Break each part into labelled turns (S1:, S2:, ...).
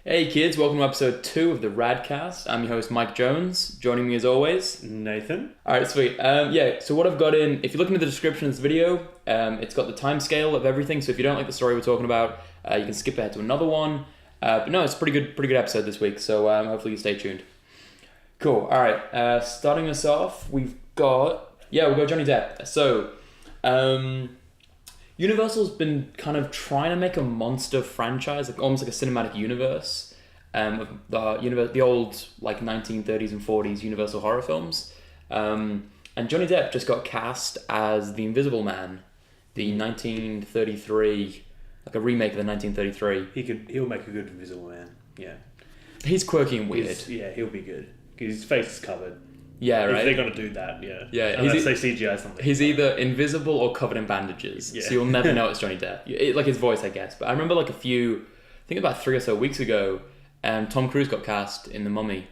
S1: Hey kids, welcome to episode 2 of the Radcast. I'm your host Mike Jones. Joining me as always,
S2: Nathan.
S1: Alright, sweet. So what I've got in, if you look into the description of this video, it's got the time scale of everything, so if you don't like the story we're talking about, you can skip ahead to another one. But no, it's a pretty good episode this week, so hopefully you stay tuned. Cool, alright. Starting us off, we've got Johnny Depp. So, Universal's been kind of trying to make a monster franchise, like almost like a cinematic universe, of the old like 1930s and 40s Universal horror films. And Johnny Depp just got cast as the Invisible Man, the 1933, like a remake of the 1933.
S2: He'll make a good Invisible Man. Yeah.
S1: He's quirky and weird.
S2: He'll be good because his face is covered.
S1: Yeah, right.
S2: If they're gonna do that, yeah.
S1: Yeah,
S2: unless they CGI something.
S1: He's either invisible or covered in bandages, so you'll never know it's Johnny Depp. Like his voice, I guess. But I remember I think about 3 or so weeks ago, Tom Cruise got cast in The Mummy,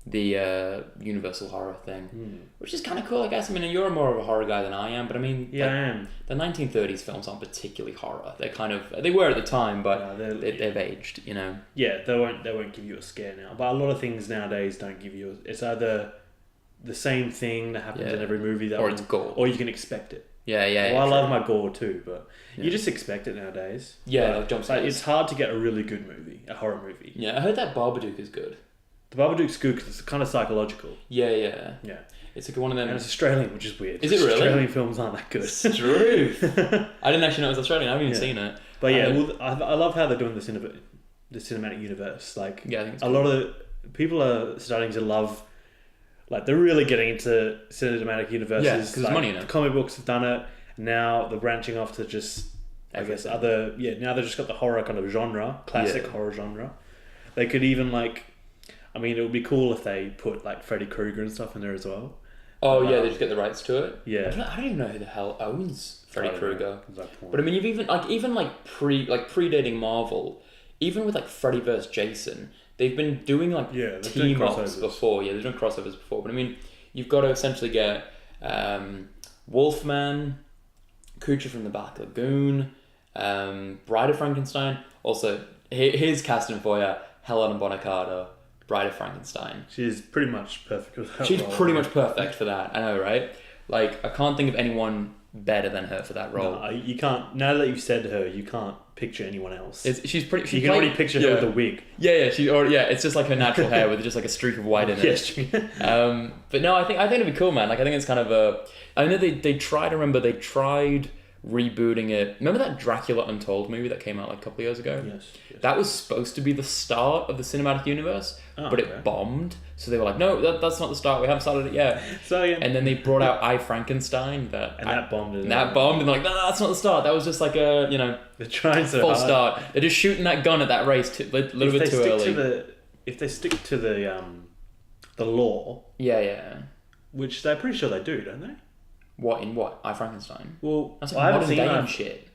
S1: the Universal horror thing, which is kind of cool, I guess. I mean, you're more of a horror guy than I am, but I mean,
S2: I am.
S1: The 1930s films aren't particularly horror. They were at the time, but they've aged, you know.
S2: Yeah, they won't give you a scare now. But a lot of things nowadays don't give you. It's either the same thing that happens in every movie,
S1: or it's gore,
S2: or you can expect it.
S1: Yeah.
S2: Well, I love my gore too, but you just expect it nowadays.
S1: Yeah, like jump scares.
S2: It's hard to get a really good movie, a horror movie.
S1: Yeah, I heard that Babadook is good.
S2: The Babadook's good because it's kind of psychological.
S1: Yeah.
S2: Yeah.
S1: It's like one of them.
S2: And it's Australian, which is weird.
S1: Is it really?
S2: Australian films aren't that good.
S1: Truth. I didn't actually know it was Australian. I haven't even seen it.
S2: But I love how they're doing the cinematic universe. Like,
S1: I think it's
S2: lot of people are starting to love. Like, they're really getting into cinematic universes.
S1: Yeah, because there's money in it.
S2: The comic books have done it. Now they're branching off to just, now they've just got the horror kind of genre, classic horror genre. They could even it would be cool if they put like Freddy Krueger and stuff in there as well.
S1: Oh yeah, they just get the rights to it.
S2: Yeah.
S1: I don't even know who the hell owns Freddy Krueger. But I mean, you've even predating Marvel, even with like Freddy vs. Jason, they've been doing team ups before. Yeah, they've done crossovers before. But I mean, you've got to essentially get Wolfman, Creature from the Black Lagoon, Bride of Frankenstein. Also, here's casting for you: Helena Bonham Carter, Bride of Frankenstein.
S2: She's pretty much perfect for that.
S1: She's pretty much perfect for that. I know, right? Like, I can't think of anyone better than her for that role.
S2: No, you can't. Now that you've said her, you can't picture anyone else.
S1: She's pretty.
S2: You can already picture her with a wig.
S1: Yeah. It's just like her natural hair with just like a streak of white in it.
S2: Yes.
S1: But no, I think it'd be cool, man. Like, I think it's kind of a. I know they tried rebooting it. Remember that Dracula Untold movie that came out like a couple of years ago?
S2: Yes.
S1: That was supposed to be the start of the cinematic universe, but it bombed. So they were like, no, that's not the start. We haven't started it yet. And then they brought out I, Frankenstein. That bombed. And they're like, no, that's not the start. That was just like a,
S2: they're trying so
S1: false
S2: hard.
S1: Start. They're just shooting that gun at that race a little bit too early.
S2: If they stick to the lore.
S1: Yeah.
S2: Which they're pretty sure they do, don't they?
S1: What? I, Frankenstein?
S2: Well,
S1: that's like modern day and shit.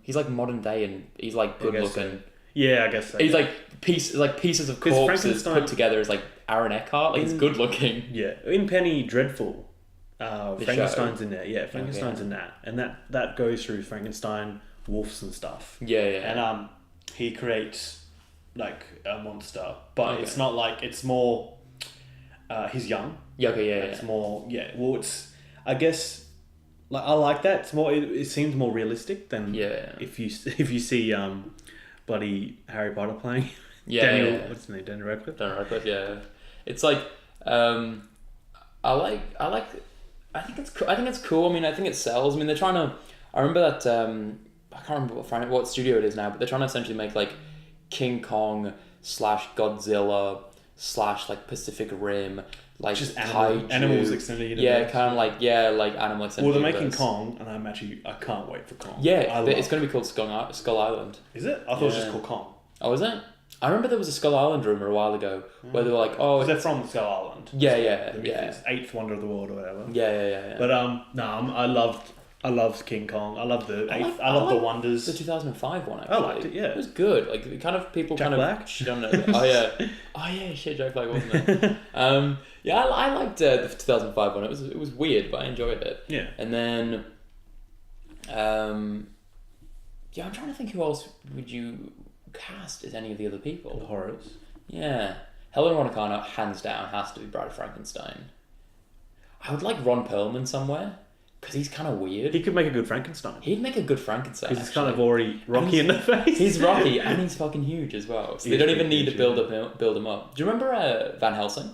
S1: He's like modern day and he's like good looking.
S2: So. Yeah, I guess so.
S1: He's like pieces of corpses put together as like Aaron Eckhart. Like, he's good looking.
S2: Yeah. In Penny Dreadful, Frankenstein's in there. Yeah, Frankenstein's in that. And that goes through Frankenstein, wolves and stuff.
S1: Yeah.
S2: And he creates like a monster. But it's not like, it's more he's young.
S1: Yeah,
S2: It's more it's I guess, like, I like that. It's more. It seems more realistic than if you see bloody Harry Potter playing. What's his name? Daniel Radcliffe.
S1: Daniel Radcliffe. Yeah. It's like I think it's cool. I mean, I think it sells. I mean, they're trying to. I remember that. I can't remember what studio it is now, but they're trying to essentially make like King Kong / Godzilla / like Pacific Rim. Like
S2: just animals extended universe.
S1: Yeah, kind of like animal extended.
S2: Well, they're making Kong, and I can't wait for Kong.
S1: Yeah, it's going to be called Skull Island.
S2: Is it? I thought it was just called Kong.
S1: Oh, is it? I remember there was a Skull Island rumor a while ago where they were like, "Oh,
S2: they're from Skull Island."
S1: Yeah.
S2: It's 8th wonder of the world or whatever.
S1: Yeah.
S2: But I loved King Kong. I love the the Wonders.
S1: The 2005 one. Actually.
S2: I liked it. Yeah,
S1: it was good. Like, kind of people
S2: Jack
S1: kind
S2: Black?
S1: of shit on it. Oh yeah, shit, Jack Black, wasn't it? I liked the 2005 one. It was weird, but I enjoyed it.
S2: Yeah.
S1: And then, I'm trying to think who else would you cast is any of the other people.
S2: The horrors.
S1: Yeah. Helena Bonham Carter, hands down, has to be Bride Frankenstein. I would like Ron Perlman somewhere, because he's kind of weird.
S2: He could make a good Frankenstein.
S1: He'd make a good Frankenstein.
S2: Because he's kind of already rocky in the face.
S1: He's rocky, and he's fucking huge as well. So they don't even need to build him up. Do you remember Van Helsing?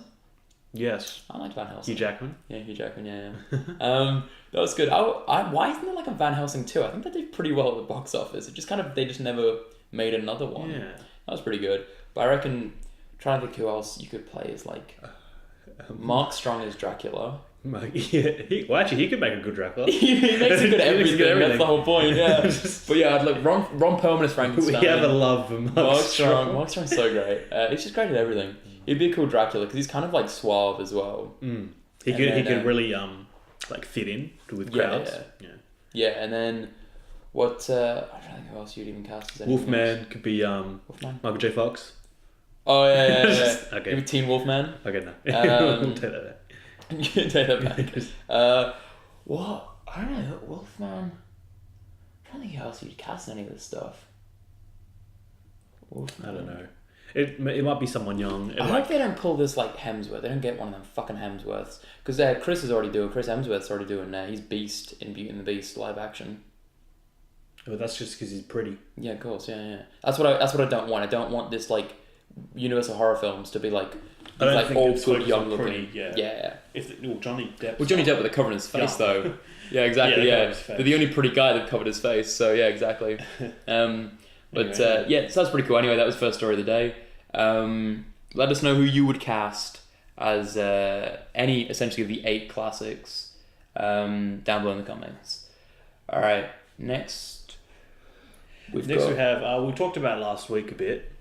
S2: Yes.
S1: I liked Van Helsing.
S2: Hugh Jackman?
S1: Yeah, Hugh Jackman, yeah. That was good. Why isn't there like a Van Helsing 2? I think they did pretty well at the box office. They just never made another one.
S2: Yeah.
S1: That was pretty good. But I reckon, trying to think who else you could play is like... Mark Strong as Dracula.
S2: Yeah, he could make a good Dracula.
S1: He makes a good everything. That's the whole point, yeah. But yeah, I'd like Ron Perlman as Frankenstein.
S2: We have a love for Mark Strong.
S1: Mark Strong's so great. He's just great at everything. He'd be a cool Dracula because he's kind of like suave as well.
S2: He could really like fit in with crowds.
S1: Yeah, and then what? I don't think who else you'd even cast as
S2: Wolfman could be
S1: Wolfman?
S2: Michael J. Fox.
S1: Oh yeah.
S2: Okay.
S1: Maybe Teen Wolfman.
S2: Okay, no. We'll take that back.
S1: You can take that back. What? I don't know. Wolfman. I don't think who else you'd cast in any of this stuff. Wolfman.
S2: I don't know. It might be someone young.
S1: I hope they don't pull this like Hemsworth. They don't get one of them fucking Hemsworths. Because Chris Hemsworth's already doing he's Beast in Beauty and the Beast live action.
S2: But that's just because he's pretty.
S1: Yeah, of course. Yeah. That's what I don't want. I don't want this like Universal horror films to be like all good young looking. Yeah.
S2: Johnny Depp.
S1: Well, Johnny Depp, but they're covering his face though. Yeah, exactly. Yeah, they're the only pretty guy that covered his face. So yeah, exactly. So that's pretty cool. Anyway, that was first story of the day. Let us know who you would cast as any essentially of the 8 classics down below in the comments. All right, next we
S2: talked about last week a bit.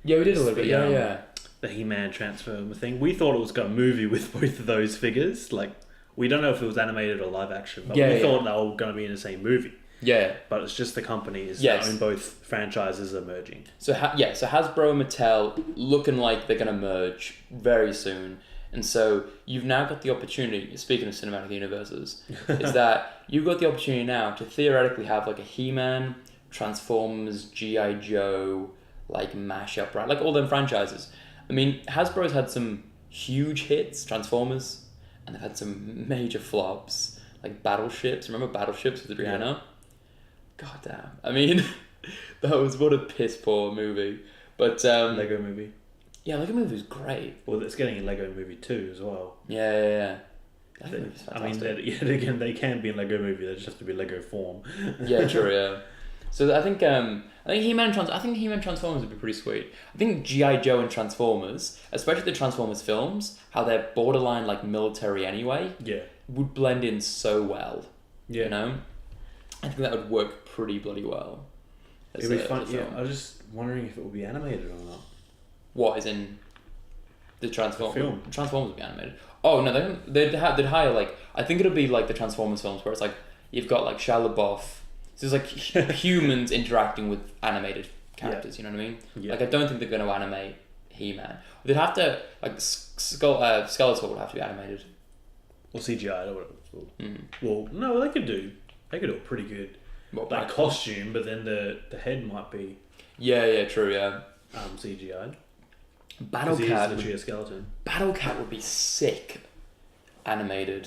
S1: Yeah, we did a little bit. Yeah.
S2: The He-Man Transformer thing. We thought it was got a movie with both of those figures. Like, we don't know if it was animated or live action, but we thought they were going to be in the same movie.
S1: Yeah.
S2: But it's just the companies that own both franchises are merging.
S1: So Hasbro and Mattel looking like they're going to merge very soon. And so you've now got the opportunity, speaking of cinematic universes, is that you've got the opportunity now to theoretically have like a He-Man, Transformers, G.I. Joe, like mashup, right? Like all them franchises. I mean, Hasbro's had some huge hits, Transformers, and they've had some major flops, like Battleships. Remember Battleships with Rihanna? Yeah. God damn. I mean, that was what a piss poor movie. But
S2: Lego Movie.
S1: Yeah, Lego Movie was great.
S2: Well, it's getting a Lego Movie 2 as well.
S1: Yeah.
S2: I mean, again, they can be in Lego Movie. They just have to be Lego form.
S1: Yeah, true. Yeah. So I think He-Man Transformers would be pretty sweet. I think G.I. Joe and Transformers, especially the Transformers films, how they're borderline like military anyway, would blend in so well. Yeah. You know? I think that would work pretty bloody well.
S2: It'd be fun. Yeah, I was just wondering if it would be animated or not.
S1: What, as in the Transformers?
S2: The film.
S1: Transformers would be animated. Oh no, they'd hire like, I think it'll be like the Transformers films where it's like you've got like Shia LaBeouf. So it's like humans interacting with animated characters. You know what I mean? Yeah. Like I don't think they're going to animate He-Man. They'd have to like Skeletor would have to be animated.
S2: Or CGI or whatever. Well, no, they could do it pretty good. Like costume, but then the head might be.
S1: Yeah, true. Yeah.
S2: CGI.
S1: Battle Cat.
S2: Literally a skeleton.
S1: Battle Cat would be sick. Animated.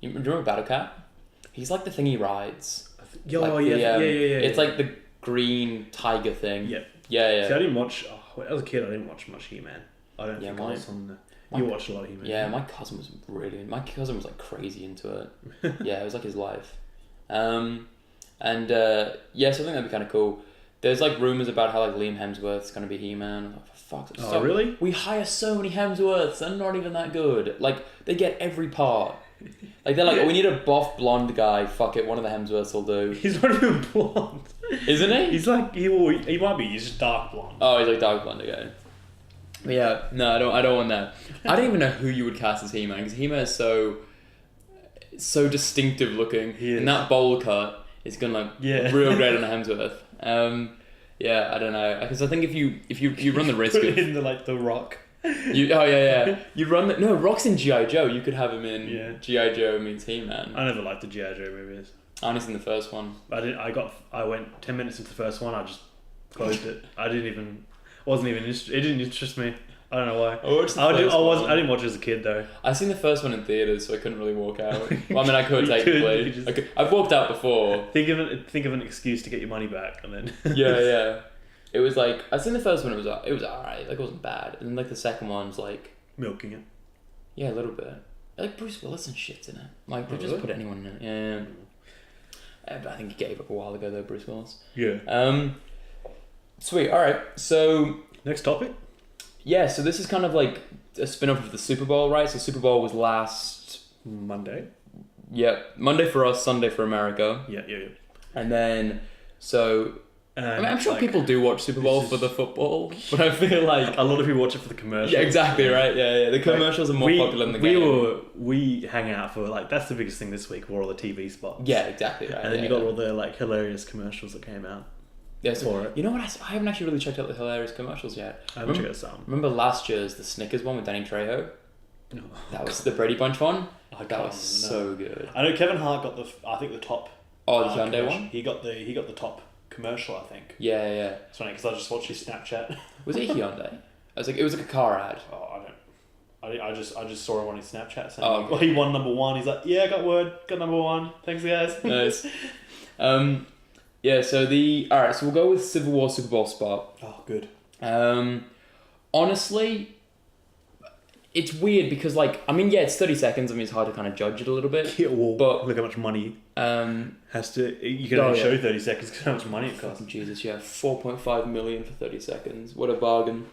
S1: Do you remember Battle Cat? He's like the thing he rides.
S2: Yeah.
S1: It's like the green tiger thing.
S2: Yep.
S1: Yeah.
S2: See, I didn't watch. As a kid, I didn't watch much He-Man. I don't think I was on the. You watched a lot of He-Man.
S1: Yeah, my cousin was like crazy into it. Yeah, it was like his life. So I think that'd be kind of cool. There's like rumors about how like Liam Hemsworth's gonna be He-Man. I'm like, for fuck's sake.
S2: Really?
S1: We hire so many Hemsworths. They're not even that good. Like they get every part. Like they're like, we need a buff blonde guy. Fuck it, one of the Hemsworths will do.
S2: He's not even blonde,
S1: isn't he?
S2: He's like he might be. He's just dark blonde.
S1: Oh, he's like dark blonde again. But yeah, no, I don't want that. I don't even know who you would cast as He-Man because He-Man is so distinctive looking, and that bowl cut is gonna real great on a Hemsworth. I don't know because I think if you run the risk of
S2: in the Rock.
S1: You run Rock's in G.I. Joe. You could have him in G.I. Joe meets He-Man.
S2: I never liked the G.I. Joe movies.
S1: I only seen the first one.
S2: I went 10 minutes into the first one. I just closed it. Wasn't even interested. It didn't interest me. I don't know why.
S1: I
S2: didn't watch it as a kid though.
S1: I seen the first one in theaters, so I couldn't really walk out. Well, I mean, I could technically. I've walked out before.
S2: Think of an excuse to get your money back, and then.
S1: Yeah. It was like I seen the first one. It was alright. Like it wasn't bad, and then like the second one's like
S2: milking it.
S1: Yeah, a little bit. Like Bruce Willis and shit's in it. Like they just put anyone in it. Yeah. But I think he gave up a while ago though, Bruce Willis.
S2: Yeah.
S1: Sweet. All right. So
S2: next topic.
S1: Yeah. So this is kind of like a spin-off of the Super Bowl, right? So Super Bowl was last
S2: Monday.
S1: Yeah, Monday for us, Sunday for America.
S2: Yeah.
S1: And then I'm sure people do watch Super Bowl for the football, but I feel like
S2: a lot of people watch it for the commercials.
S1: Yeah, exactly right. Yeah. The commercials are more popular than the game.
S2: We hang out for that's the biggest thing this week. Were all the TV spots.
S1: Yeah, exactly right.
S2: And then you got all the hilarious commercials that came out.
S1: Yeah, so you know what? I haven't actually really checked out the hilarious commercials yet.
S2: I haven't checked out some.
S1: Remember last year's the Snickers one with Danny Trejo?
S2: No.
S1: That was the Brady Bunch one.
S2: That
S1: was so good.
S2: I know Kevin Hart got the top.
S1: Oh, the Hyundai one.
S2: He got the top commercial, I think.
S1: Yeah.
S2: It's funny because I just watched his Snapchat.
S1: Was it Hyundai? It was like a car ad.
S2: Oh, I just saw him on his Snapchat saying,
S1: okay.
S2: well, he won number one. He's like, yeah, got number one. Thanks, guys.
S1: Nice. Yeah. So so we'll go with Civil War Super Bowl spot.
S2: Oh, good.
S1: Honestly, it's weird because it's 30 seconds. I mean, it's hard to kind of judge it a little bit.
S2: Yeah, well,
S1: but
S2: look how much money you can only show 30 seconds because how much money it costs.
S1: Jesus, yeah, 4.5 million for 30 seconds. What a bargain.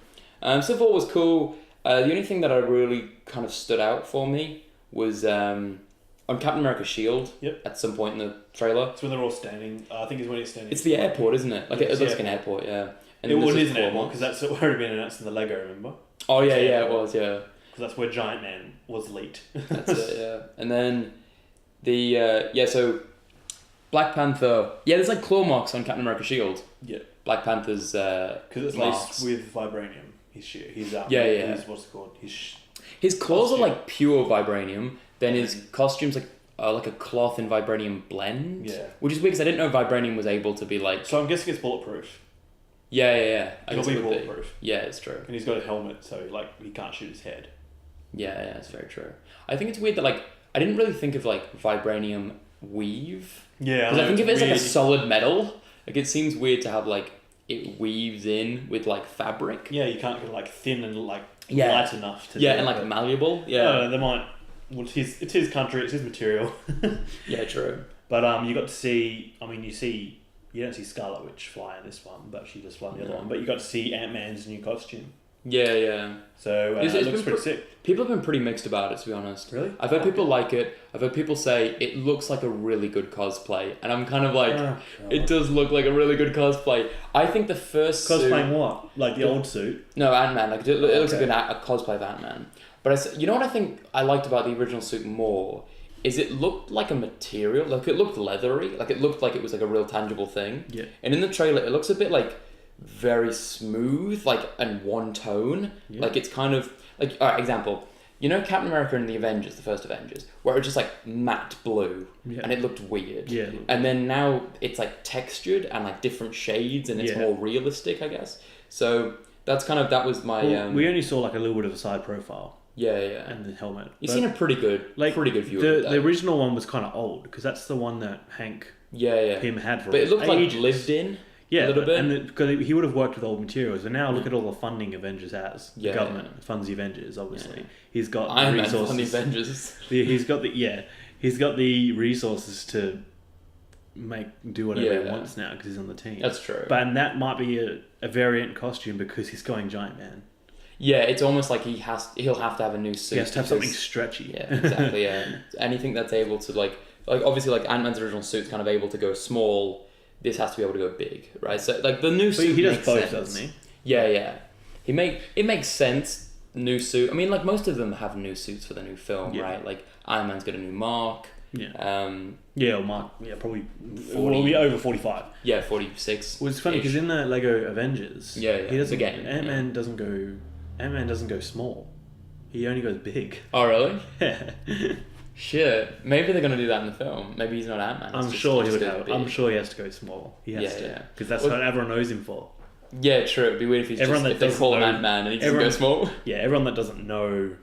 S1: Civil War was cool. The only thing that I really kind of stood out for me was on Captain America's shield.
S2: Yep.
S1: At some point in the trailer.
S2: It's when they're all standing. I think it's when it's standing.
S1: It's the airport, isn't it? Like it looks like an airport, yeah. And
S2: it is an airport because that's already been announced in the Lego. Remember?
S1: Oh yeah, it was, yeah.
S2: That's where Giant Man was leaked.
S1: That's it, yeah. And then so Black Panther. Yeah, there's like claw marks on Captain America's shield.
S2: Yeah.
S1: Black Panther's
S2: because it's laced with vibranium. His
S1: yeah.
S2: What's it called?
S1: His claws are like pure vibranium. Then his costume's like a cloth and vibranium blend.
S2: Yeah.
S1: Which is weird because I didn't know vibranium was able to be like.
S2: So I'm guessing it's bulletproof.
S1: Yeah.
S2: It'll be bulletproof.
S1: Yeah, it's true.
S2: And he's got a helmet, so he can't shoot his head.
S1: Yeah, it's very true. I think it's weird that I didn't really think of vibranium weave.
S2: Yeah,
S1: because I think if it's like a solid metal, it seems weird to have it weaves in with fabric.
S2: Yeah, you can't get thin and light enough to.
S1: Yeah, and malleable. Yeah,
S2: no, they might. Well, it's his country, it's his material.
S1: Yeah, true.
S2: But you got to see. I mean, you don't see Scarlet Witch fly in this one, but she just fly in the other one. But you got to see Ant-Man's new costume.
S1: Yeah.
S2: So it looks pretty sick.
S1: People have been pretty mixed about it, to be honest.
S2: Really?
S1: I've heard people like it. I've heard people say it looks like a really good cosplay, and I'm kind of it does look like a really good cosplay. I think the first
S2: cosplaying what? Like the old suit?
S1: No, Ant-Man. It looks like a cosplay of Ant-Man. But you know what I think I liked about the original suit more is it looked like a material. It looked leathery. It looked like it was a real tangible thing.
S2: Yeah.
S1: And in the trailer, it looks a bit very smooth, and one tone. Yeah. It's kind of alright, example. You know Captain America in the Avengers, the first Avengers, where it was just matte blue and it looked weird.
S2: Yeah.
S1: And then now it's textured and different shades and it's more realistic, I guess. So that's that was my
S2: we only saw a little bit of a side profile.
S1: Yeah.
S2: And the helmet.
S1: You've seen a pretty good view of it.
S2: The original one was kind of old because that's the one that Hank Pym had for
S1: But it looked
S2: ages.
S1: Lived in.
S2: Yeah,
S1: a little bit.
S2: And because he would have worked with old materials, and now look at all the funding Avengers has. The government funds the Avengers, obviously.
S1: Yeah.
S2: He's got
S1: Iron
S2: the resources.
S1: Man funds the Avengers.
S2: He's got the resources to do whatever he wants now because he's on the team.
S1: That's true.
S2: But that might be a variant costume because he's going Giant Man.
S1: Yeah, it's almost like he'll have to have a new suit.
S2: He has to have something stretchy.
S1: Yeah, exactly. Yeah, anything that's able to obviously Ant-Man's original suit's kind of able to go small. This has to be able to go big, right? So the new suit.
S2: He does
S1: makes
S2: both,
S1: sense.
S2: doesn't he?
S1: Yeah. It makes sense. New suit. I mean, most of them have new suits for the new film, right? Iron Man's got a new mark.
S2: Yeah. Mark. Yeah, probably 40. Will be over 45.
S1: Yeah, 46.
S2: Well, it's funny because in the Lego Avengers,
S1: he doesn't.
S2: Ant-Man doesn't go. Ant-Man doesn't go small. He only goes big.
S1: Oh really?
S2: Yeah.
S1: Shit. Maybe they're gonna do that in the film. Maybe he's not Ant-Man.
S2: I'm sure he would have. I'm sure he has to go small. He has to because that's what everyone knows him for.
S1: Yeah, true. It'd be weird if if they call him Ant-Man and he doesn't go small.
S2: Yeah, everyone that doesn't know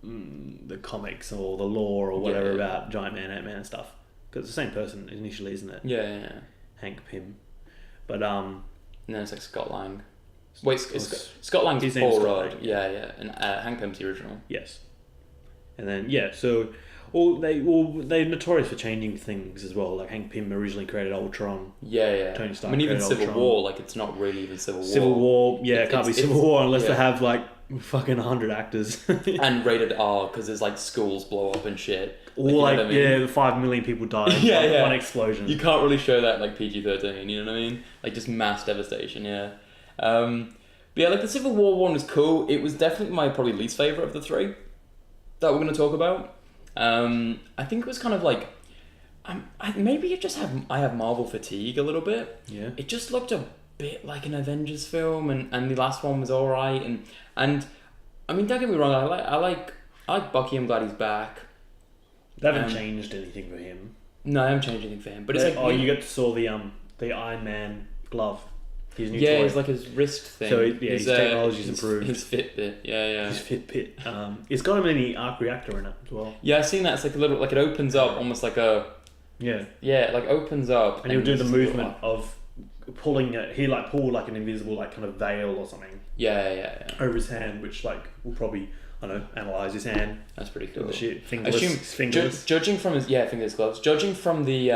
S2: the comics or the lore or whatever about Giant Man, Ant-Man and stuff, because it's the same person initially, isn't it?
S1: Yeah.
S2: Hank Pym, but
S1: no, it's like Scott Lang. Wait, Scott Lang's Paul Rudd. Yeah, and Hank Pym's the original.
S2: Yes, and then so they're notorious for changing things as well. Like Hank Pym originally created Ultron.
S1: Yeah.
S2: Tony Stark.
S1: I mean, even Civil War, like it's not really even Civil War.
S2: Civil War, it can't be Civil War unless they have like fucking 100 actors.
S1: And rated R because there's like schools blow up and shit.
S2: Or like, what I mean? 5 million people died in one explosion.
S1: You can't really show that like PG-13, you know what I mean? Like just mass devastation, yeah. But yeah, like the Civil War one was cool. It was definitely my probably least favourite of the three that we're going to talk about. I think it was kind of like, maybe I have Marvel fatigue a little bit.
S2: Yeah.
S1: It just looked a bit like an Avengers film, and the last one was alright, and I mean, don't get me wrong, I like Bucky. I'm glad he's back.
S2: They haven't changed anything for him.
S1: No, I haven't changed anything for him. But it's like
S2: you get to saw the Iron Man glove. His new toy.
S1: It's like his wrist thing.
S2: So his technology's improved.
S1: His Fitbit, yeah.
S2: His Fitbit. It's got a mini arc reactor in it as well.
S1: Yeah, I've seen that. It's like a little, like it opens up almost like a.
S2: Yeah.
S1: Yeah, it like opens up.
S2: And he'll do the movement of pulling it. He like pull like an invisible like kind of veil or something.
S1: Yeah.
S2: Over his hand, which like will probably, I don't know, analyze his hand.
S1: That's pretty cool.
S2: The shit, fingerless.
S1: Judging from his fingers gloves. Judging from the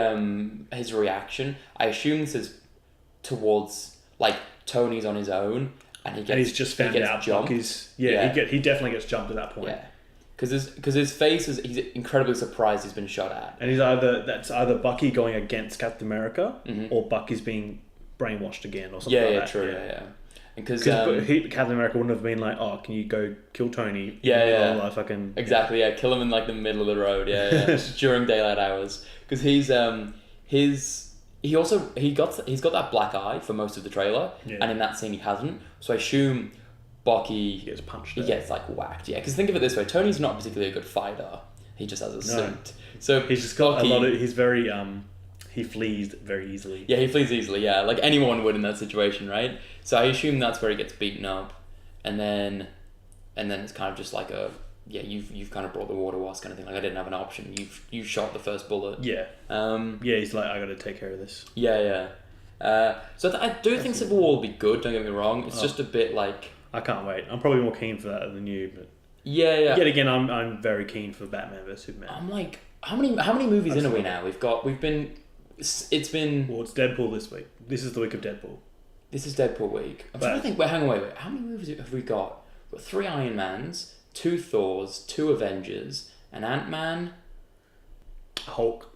S1: his reaction, I assume this is towards like Tony's on his own, and
S2: he's just found out jumped. He definitely gets jumped at that point.
S1: Yeah, because his face is, he's incredibly surprised he's been shot at,
S2: and that's either Bucky going against Captain America or Bucky's being brainwashed again or something like that.
S1: True. Yeah. Because
S2: Captain America wouldn't have been like, oh, can you go kill Tony?
S1: Fucking exactly. Yeah, kill him in like the middle of the road. Yeah. During daylight hours, because he's he's got that black eye for most of the trailer, and in that scene he hasn't. So I assume Bucky
S2: gets punched.
S1: He gets like whacked. Yeah, because think of it this way: Tony's not particularly a good fighter. He just has a suit. So
S2: he's just got a lot of. He's very he flees very easily.
S1: Yeah, he flees easily. Yeah, like anyone would in that situation, right? So I assume that's where he gets beaten up, and then it's kind of just like a. Yeah, you've kind of brought the water wash kind of thing. Like I didn't have an option. You shot the first bullet.
S2: Yeah. He's like, I got to take care of this.
S1: Yeah. So I do think Civil War will be good. Don't get me wrong. It's just a bit like.
S2: I can't wait. I'm probably more keen for that than you, but.
S1: Yeah.
S2: Yet again, I'm very keen for Batman vs Superman.
S1: I'm like, how many movies in are we now? We've been. It's been.
S2: Well, it's Deadpool this week. This is the week of Deadpool.
S1: This is Deadpool week. I'm trying to think. Wait, hang on, wait. How many movies have we got? We've got 3 Iron Mans. 2 Thors, 2 Avengers, an Ant-Man,
S2: Hulk,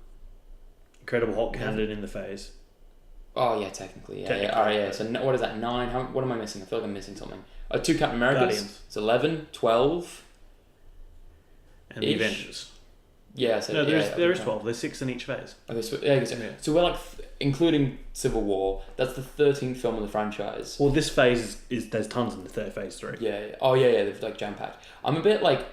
S2: Incredible Hulk handed in the phase.
S1: Oh yeah, technically, yeah. Alright, yeah. So what is that? 9? What am I missing? I feel like I'm missing something. 2 Captain Americas.
S2: Guardians.
S1: It's 11, 12.
S2: And the Avengers.
S1: Yeah. So
S2: no, there is 12. There's 6 in each phase.
S1: Okay, so we're like, including Civil War. That's the 13th film of the franchise.
S2: Well, this phase is there's tons in the third phase 3.
S1: Yeah. Oh yeah. They're like jam packed. I'm a bit like,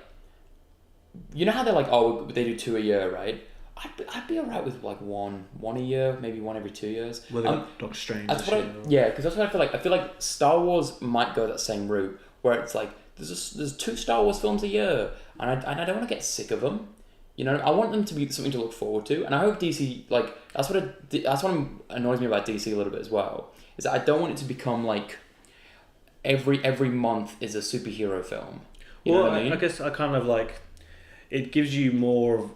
S1: you know how they're like, oh, they do 2 a year, right? I'd be alright with like one a year, maybe 1 every 2 years.
S2: Well, Doctor Strange.
S1: That's because that's what I feel like. I feel like Star Wars might go that same route where it's like there's 2 Star Wars films a year, and I don't want to get sick of them. You know, I want them to be something to look forward to, and I hope DC that's what annoys me about DC a little bit as well. Is that I don't want it to become like every month is a superhero film. You know what I mean?
S2: I guess I kind of like it gives you more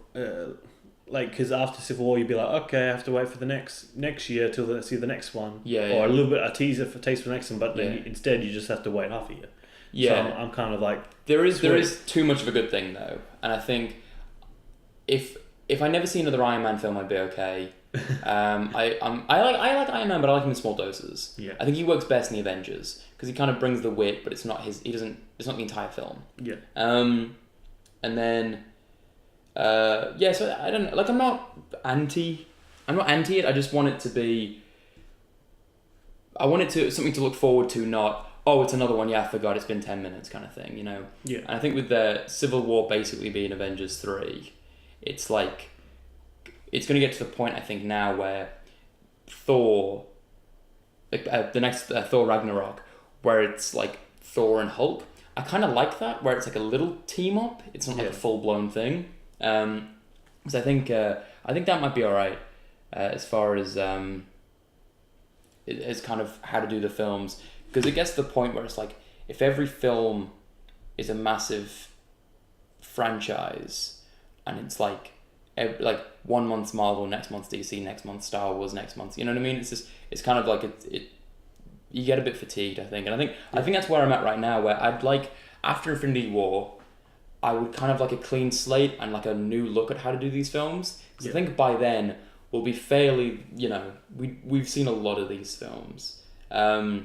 S2: because after Civil War you'd be like, okay, I have to wait for the next year till I see the next one, or a little bit a taste for the next one, but then instead you just have to wait half a year.
S1: Yeah,
S2: so I'm kind of like
S1: there is too much of a good thing though, and I think. If I never see another Iron Man film, I'd be okay. I like Iron Man, but I like him in small doses.
S2: Yeah.
S1: I think he works best in the Avengers because he kind of brings the wit, but it's not his. He doesn't. It's not the entire film.
S2: Yeah.
S1: And then, So I don't like. I'm not anti it. I just want it to be. I want it to something to look forward to, not. Oh, it's another one. Yeah, I forgot. It's been 10 minutes, kind of thing. You know.
S2: Yeah.
S1: And I think with the Civil War basically being Avengers 3. It's like, it's going to get to the point, I think, now where Thor the next Thor Ragnarok, where it's like Thor and Hulk. I kind of like that, where it's like a little team up. It's not like a full blown thing. So I think that might be all right as far as kind of how to do the films, because it gets to the point where it's like if every film is a massive franchise, and it's like 1 month's Marvel, next month's DC, next month Star Wars, next month, you know what I mean? It's kind of like it you get a bit fatigued, I think. And I think that's where I'm at right now, where I'd like, after Infinity War, I would kind of like a clean slate and like a new look at how to do these films. Because I think by then we'll be fairly, we've seen a lot of these films. But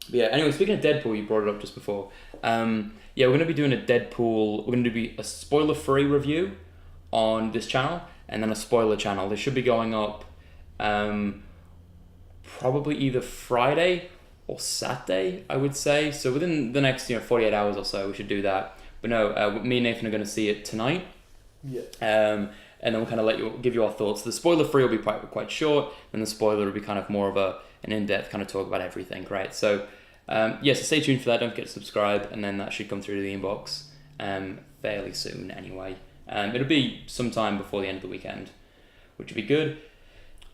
S1: yeah, anyway, speaking of Deadpool, you brought it up just before. We're going to be doing we're going to be a spoiler-free review on this channel, and then a spoiler channel. They should be going up probably either Friday or Saturday, I would say. So within the next 48 hours or so, we should do that. But no, me and Nathan are going to see it tonight.
S2: Yeah.
S1: And then we'll kind of give you our thoughts. The spoiler free will be quite short, and the spoiler will be kind of more of an in-depth kind of talk about everything, right? So so stay tuned for that. Don't forget to subscribe, and then that should come through to the inbox fairly soon anyway. It'll be sometime before the end of the weekend, which would be good.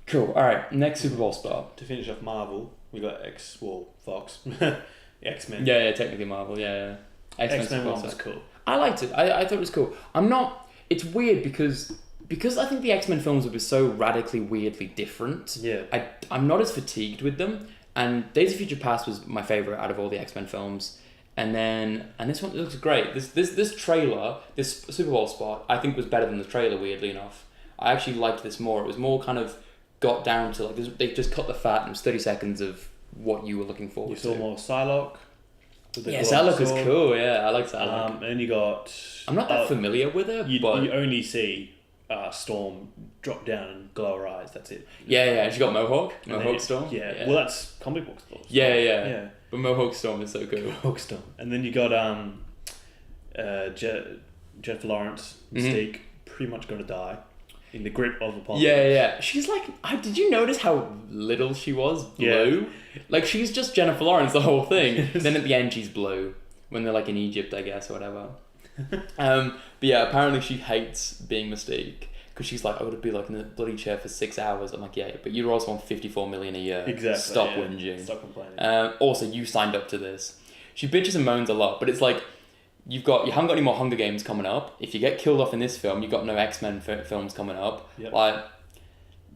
S1: Cool. All right. Next Super Bowl spot.
S2: To finish off Marvel, we got Fox, X-Men.
S1: Yeah, technically Marvel. Yeah.
S2: X-Men one was cool.
S1: I liked it. I thought it was cool. I'm not. It's weird because I think the X-Men films were so radically, weirdly different.
S2: Yeah.
S1: I'm not as fatigued with them. And Days of Future Past was my favorite out of all the X-Men films. And this one looks great. This trailer, this Super Bowl spot, I think was better than the trailer. Weirdly enough, I actually liked this more. It was more kind of got down to like they just cut the fat and it was 30 seconds of what you were looking forward to.
S2: You saw more Psylocke.
S1: Psylocke was cool. Yeah, I like Psylocke.
S2: And you got.
S1: I'm not that familiar with her.
S2: You only see Storm drop down and glow her eyes. That's it.
S1: Yeah. She got Mohawk Storm.
S2: Yeah. Well, that's comic book Storm.
S1: Yeah. But Mohawk Storm is so good.
S2: Mohawk Storm. And then you got Jennifer Lawrence, Mystique, pretty much going to die in the grip of Apocalypse.
S1: Yeah. She's like, did you notice how little she was blue? Yeah. Like, she's just Jennifer Lawrence the whole thing. Then at the end, she's blue. When they're like in Egypt, I guess, or whatever. But yeah, apparently she hates being Mystique. Because she's like, I would be like in the bloody chair for 6 hours. I'm like, yeah, but you also want $54 million a year.
S2: Exactly.
S1: Stop whinging.
S2: Stop complaining.
S1: Also, you signed up to this. She bitches and moans a lot, but it's like, you haven't got any more Hunger Games coming up. If you get killed off in this film, you've got no X-Men films coming up. Yep. Like,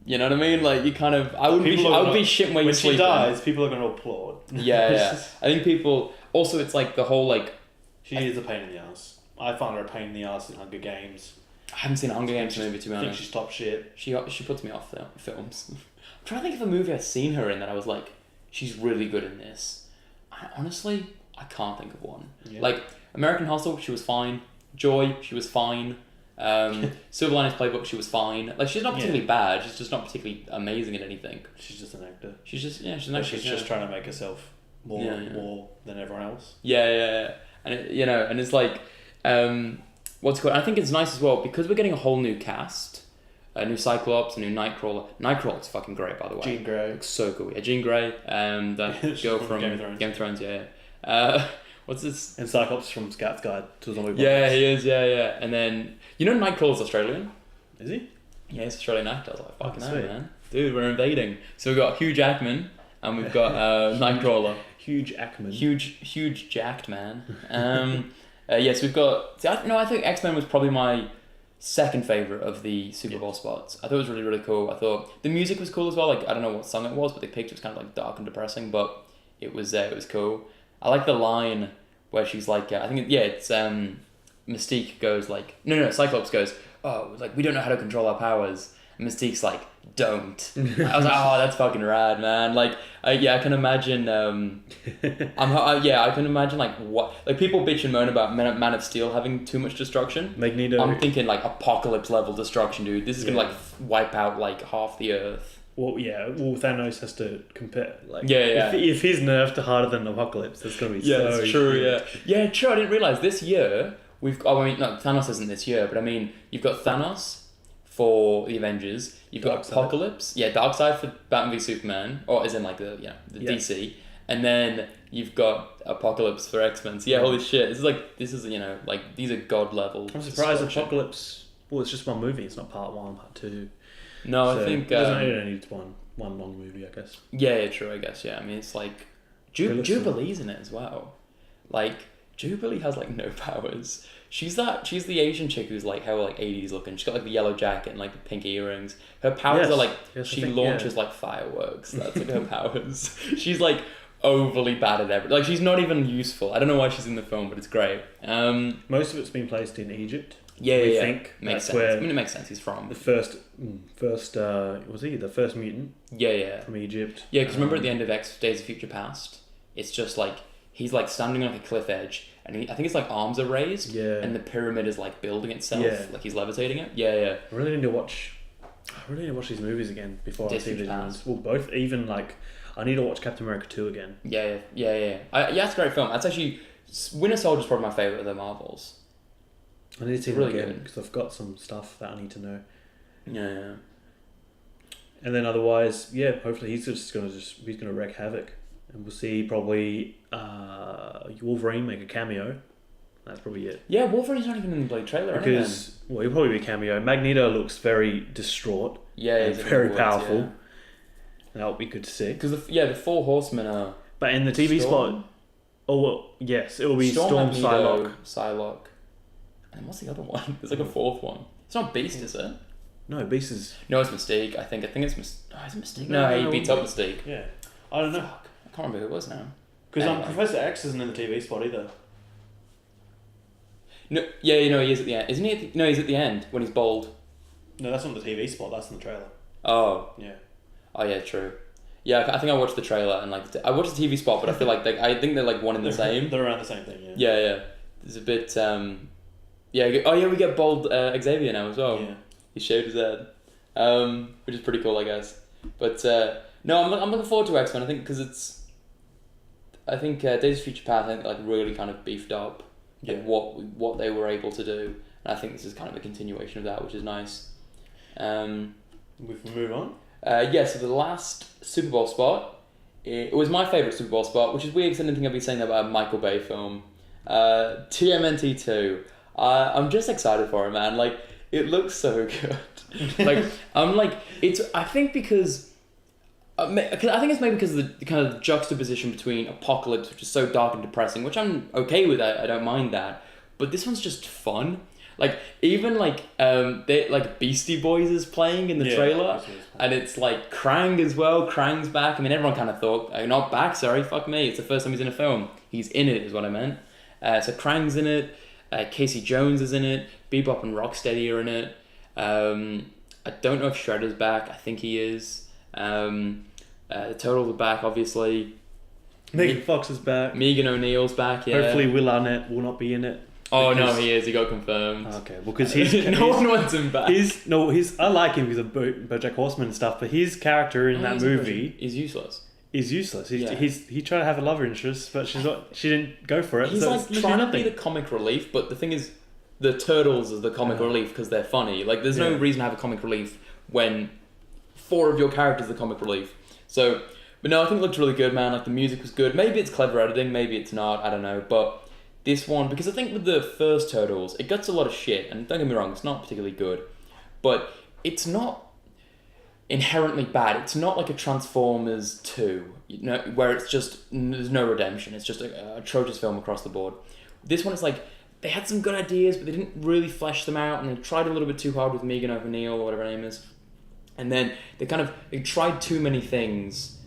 S1: you know what I mean? Like, you kind of, I would be shitting where you're sleeping.
S2: When she dies, people are going to applaud.
S1: Yeah. I think people, also it's like the whole like...
S2: She is a pain in the ass. I find her a pain in the ass in Hunger Games.
S1: I haven't seen a Hunger Games movie, to be honest.
S2: I think she's top shit.
S1: She puts me off films. I'm trying to think of a movie I've seen her in that I was like, she's really good in this. Honestly, I can't think of one. Yeah. Like, American Hustle, she was fine. Joy, she was fine. Silver Linings Playbook, she was fine. Like, she's not particularly bad. She's just not particularly amazing at anything.
S2: She's just an actor.
S1: She's an actor.
S2: She's just trying to make herself more than everyone else.
S1: Yeah. And and it's like, what's it called? I think it's nice as well because we're getting a whole new cast, a new Cyclops, a new Nightcrawler. Nightcrawler's fucking great, by the way.
S2: Jean Grey.
S1: Looks so cool. Yeah, Jean Grey, that girl from Game of Thrones. Yeah. What's this?
S2: And Cyclops from Scout's Guide to Zombie Bombers.
S1: Yeah, he is. Yeah. And then Nightcrawler's Australian.
S2: Is he?
S1: Yeah, he's an Australian actor. I was like, fucking hell, man. Dude, we're invading. So we've got Hugh Jackman and we've got Nightcrawler.
S2: Hugh Jackman.
S1: Huge jacked man. Yes, we've got... I think X-Men was probably my second favourite of the Super Bowl spots. I thought it was really, really cool. I thought the music was cool as well. Like, I don't know what song it was, but they picked it was kind of like dark and depressing, but it was cool. I like the line where she's like... it's Mystique goes like... No, Cyclops goes, oh, like, we don't know how to control our powers. And Mystique's like, don't. I was like, oh, that's fucking rad, man. Like, I can imagine. I can imagine like what people bitch and moan about Man of Steel having too much destruction.
S2: Magneto.
S1: I'm thinking like apocalypse level destruction, dude. This is gonna like wipe out like half the Earth.
S2: Well, Thanos has to compare. Like,
S1: yeah.
S2: If he's nerfed harder than Apocalypse, that's gonna be
S1: that's true. Yeah, true. I didn't realize this year Thanos isn't this year, but I mean you've got Thanos, for the Avengers. You've got
S2: Darkseid.
S1: Apocalypse. Yeah, Darkseid for Batman v Superman, or as in like the DC. And then you've got Apocalypse for X-Men. So yeah, holy shit. This is like these are god level.
S2: I'm surprised Apocalypse. Well, it's just one movie. It's not part 1, part 2.
S1: No,
S2: So
S1: I think
S2: it only needs one long movie, I guess.
S1: Yeah, true. I guess yeah. I mean, it's like Jubilee's in it as well. Like Jubilee has like no powers. She's the Asian chick who's like hella like 80s looking. She's got like the yellow jacket and like the pink earrings. Her powers are like she launches like fireworks. That's like her powers. She's like overly bad at everything. Like she's not even useful. I don't know why she's in the film, but it's great.
S2: Most of it's been placed in Egypt.
S1: Yeah,
S2: I think
S1: makes sense.
S2: where
S1: I mean, it makes sense. He's from
S2: the first was he the first mutant?
S1: Yeah.
S2: From Egypt.
S1: Yeah, because remember at the end of Days of Future Past, it's just like he's like standing on like a cliff edge, and I think it's like arms are raised, and the pyramid is like building itself, like he's levitating it. Yeah.
S2: I really need to watch these movies again before I see the ones. Well, both even like I need to watch Captain America 2 again.
S1: Yeah. It's a great film. That's actually Winter Soldier's probably my favorite of the Marvels.
S2: I need to see
S1: really
S2: it again because I've got some stuff that I need to know.
S1: Yeah.
S2: And then otherwise, hopefully he's gonna wreak havoc, and we'll see probably Wolverine make a cameo. That's probably it.
S1: Yeah, Wolverine's not even in the bloody trailer.
S2: Because he'll probably be a cameo. Magneto looks very distraught. Yeah, and very powerful. Yeah. And that'll be good to see.
S1: Because the Four Horsemen are.
S2: But in the TV spot, yes, it will be Storm,
S1: Psylocke. And what's the other one? There's like a fourth one. It's not Beast, is it?
S2: No, Beast is...
S1: No, it's Mystique. I think it's Mystique. Oh, is it Mystique? No, he beats up Mystique.
S2: Yeah. I don't know.
S1: Fuck. I can't remember who it was now.
S2: Because Professor X isn't in the TV spot either.
S1: No, he is at the end. Isn't he? No, he's at the end when he's bald.
S2: No, that's not the TV spot. That's in the trailer.
S1: Oh.
S2: Yeah.
S1: Oh, yeah, true. Yeah, I think I watched the trailer and like... I watched the TV spot, but I feel like I think they're like one and the same.
S2: They're around the same thing,
S1: Yeah. There's a bit... we get bald Xavier now as well.
S2: Yeah.
S1: He shaved his head, which is pretty cool, I guess. But no, I'm looking forward to X-Men. I think because Days of Future Past like really kind of beefed up like, what they were able to do, and I think this is kind of a continuation of that, which is nice.
S2: We can move on.
S1: So the last Super Bowl spot, it was my favourite Super Bowl spot, which is weird because I didn't think I'd be saying that about a Michael Bay film. TMNT 2. I'm just excited for it, man. Like, it looks so good. Like, I'm like, I think because it's maybe because of the kind of juxtaposition between Apocalypse, which is so dark and depressing, which I'm okay with. I don't mind that. But this one's just fun. Like, even like they like Beastie Boys is playing in the trailer, and it's like Krang as well. Krang's back. I mean, everyone kind of thought not back. Sorry, fuck me. It's the first time he's in a film. He's in it, is what I meant. So Krang's in it. Casey Jones is in it. Bebop and Rocksteady are in it. I don't know if Shredder's back. I think he is. The Turtles are back, obviously.
S2: Megan Fox is back.
S1: Megan O'Neill's back. Yeah.
S2: Hopefully, Will Arnett will not be in it.
S1: Oh no, he is. He got confirmed.
S2: Okay, well, because
S1: no one wants him back.
S2: I like him because of BoJack Horseman and stuff, but his character in that movie
S1: is useless.
S2: He tried to have a love interest, but she didn't go for it.
S1: He's so like trying to be the comic relief, but the thing is, the Turtles is the comic relief because they're funny. Like, there's no reason to have a comic relief when 4 of your characters are the comic relief. So, but no, I think it looked really good, man. Like, the music was good. Maybe it's clever editing, maybe it's not. I don't know, but. This one, because I think with the first Turtles, it gets a lot of shit, and don't get me wrong, it's not particularly good, but it's not inherently bad. It's not like a Transformers 2, where it's just, there's no redemption. It's just an atrocious film across the board. This one is like, they had some good ideas, but they didn't really flesh them out, and they tried a little bit too hard with Megan O'Neill, or whatever her name is, and then they tried too many things.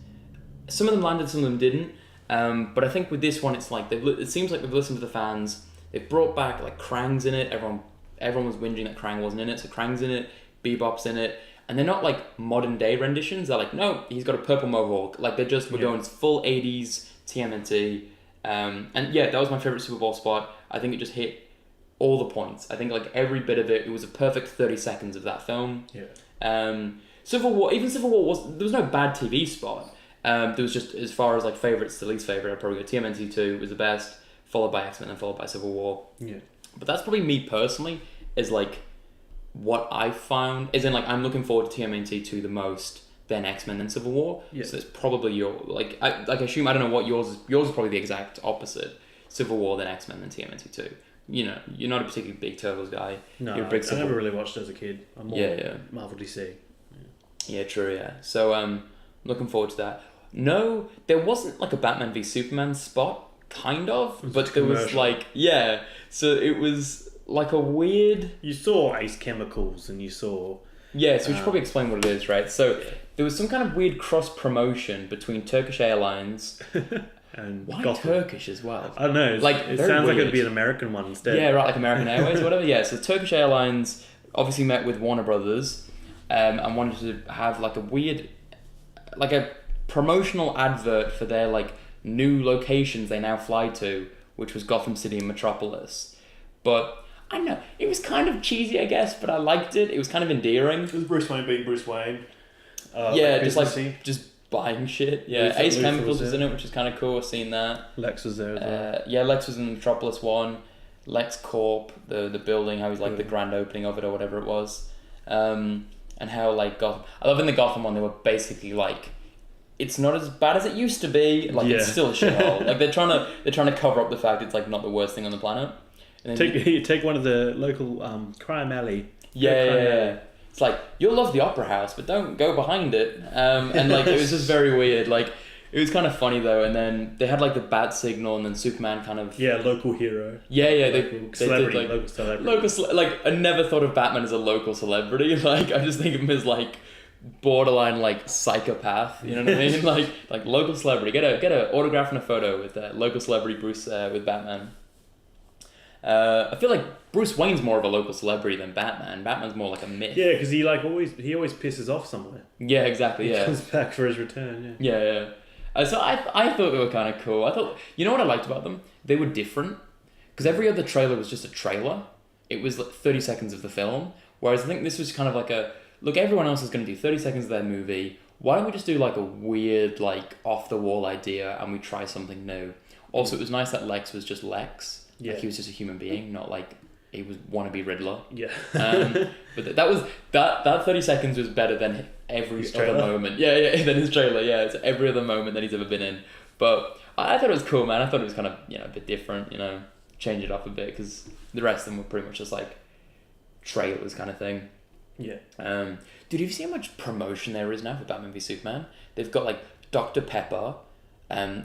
S1: Some of them landed, some of them didn't. But I think with this one, it's like it seems like they've listened to the fans. They've brought back like Krang's in it. Everyone was whinging that Krang wasn't in it, so Krang's in it. Bebop's in it, and they're not like modern day renditions. They're like, no, he's got a purple mohawk. Like we're going full 80s TMNT. And that was my favorite Super Bowl spot. I think it just hit all the points. I think like every bit of it. It was a perfect 30 seconds of that film.
S2: Yeah.
S1: Civil War there was no bad TV spot. There was just, as far as like favourites to least favourite, I'd probably go TMNT 2 was the best, followed by X-Men, and followed by Civil War.
S2: Yeah.
S1: But that's probably me personally, is like what I found is in like I'm looking forward to TMNT 2 the most, then X-Men, then Civil War.
S2: Yeah.
S1: So it's probably your I assume, I don't know what yours is. Yours is probably the exact opposite. Civil War, then X-Men, then TMNT 2. You know, you're not a particularly big Turtles guy.
S2: No,
S1: you're a big
S2: I never really watched it as a kid. I'm more Marvel DC.
S1: Yeah, true, yeah. So looking forward to that. No, there wasn't like a Batman v Superman spot, kind of, but there was like, yeah. So it was like a weird...
S2: You saw Ace Chemicals and you saw...
S1: Yeah, so we should probably explain what it is, right? So there was some kind of weird cross-promotion between Turkish Airlines...
S2: and
S1: why
S2: Gotham.
S1: Turkish as well?
S2: I don't know. It sounds
S1: weird.
S2: like it'd be an American one instead.
S1: Yeah, right, like American Airways or whatever. Yeah, so Turkish Airlines obviously met with Warner Bros. And wanted to have like a weird... like a promotional advert for their like new locations they now fly to, which was Gotham City and Metropolis. But I don't know, it was kind of cheesy, I guess, but I liked it. It was kind of endearing.
S2: It was Bruce Wayne being Bruce Wayne.
S1: Yeah, just buying shit. Yeah, Ace Chemicals was in it, which is kind of cool. I've seen that.
S2: Lex was there as well.
S1: Yeah, Lex was in the Metropolis one. Lex Corp, the building, how he's like the grand opening of it or whatever it was. And how like Gotham... I love in the Gotham one, they were basically like... It's not as bad as it used to be. Like it's still a shithole. Like they're trying to cover up the fact it's like not the worst thing on the planet. And then
S2: take one of the local crime alley.
S1: Yeah. It's like you'll love the Opera House, but don't go behind it. And like it was just very weird. Like it was kind of funny though. And then they had like the bat signal, and then Superman kind of
S2: local hero.
S1: Yeah.
S2: They
S1: did like
S2: local celebrity.
S1: Like I never thought of Batman as a local celebrity. Like I just think of him as like borderline like psychopath, you know what I mean? like local celebrity. Get a autograph and a photo with local celebrity Bruce with Batman. I feel like Bruce Wayne's more of a local celebrity than Batman. Batman's more like a myth.
S2: Yeah, because he always pisses off somewhere.
S1: Yeah, exactly.
S2: He comes back for his return.
S1: Yeah. So I thought they were kind of cool. I thought, you know what I liked about them? They were different because every other trailer was just a trailer. It was like 30 seconds of the film, whereas I think this was kind of like a look. Everyone else is going to do 30 seconds of their movie. Why don't we just do like a weird, like off the wall idea and we try something new? Also, it was nice that Lex was just Lex. Yeah. Like he was just a human being, not like he was wannabe Riddler.
S2: Yeah.
S1: But that 30 seconds was better than every other moment. Yeah, than his trailer. Yeah, it's every other moment that he's ever been in. But I thought it was cool, man. I thought it was kind of a bit different. Change it up a bit because the rest of them were pretty much just like trailers kind of thing.
S2: Yeah.
S1: Dude, have you seen how much promotion there is now for Batman v Superman? They've got like Dr. Pepper.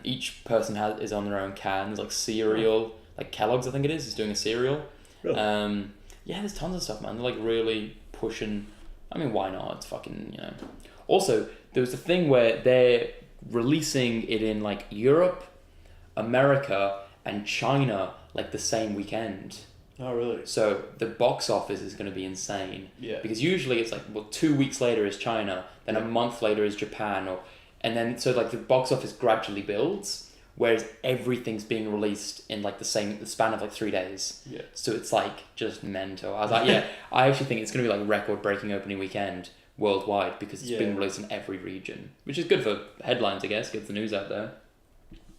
S1: Each person is on their own can. There's like cereal. Like Kellogg's, I think it is doing a cereal.
S2: Really?
S1: Yeah, there's tons of stuff, man. They're like really pushing. I mean, why not? It's fucking, Also, there was a thing where they're releasing it in like Europe, America, and China like the same weekend.
S2: Oh, really?
S1: So the box office is going to be insane.
S2: Yeah.
S1: Because usually it's like, 2 weeks later is China, then a month later is Japan, and then so like the box office gradually builds. Whereas everything's being released in like the span of like 3 days.
S2: Yeah.
S1: So it's like just mental. I was like, yeah, I actually think it's going to be like record-breaking opening weekend worldwide because it's being released in every region, which is good for headlines, I guess, gets the news out there.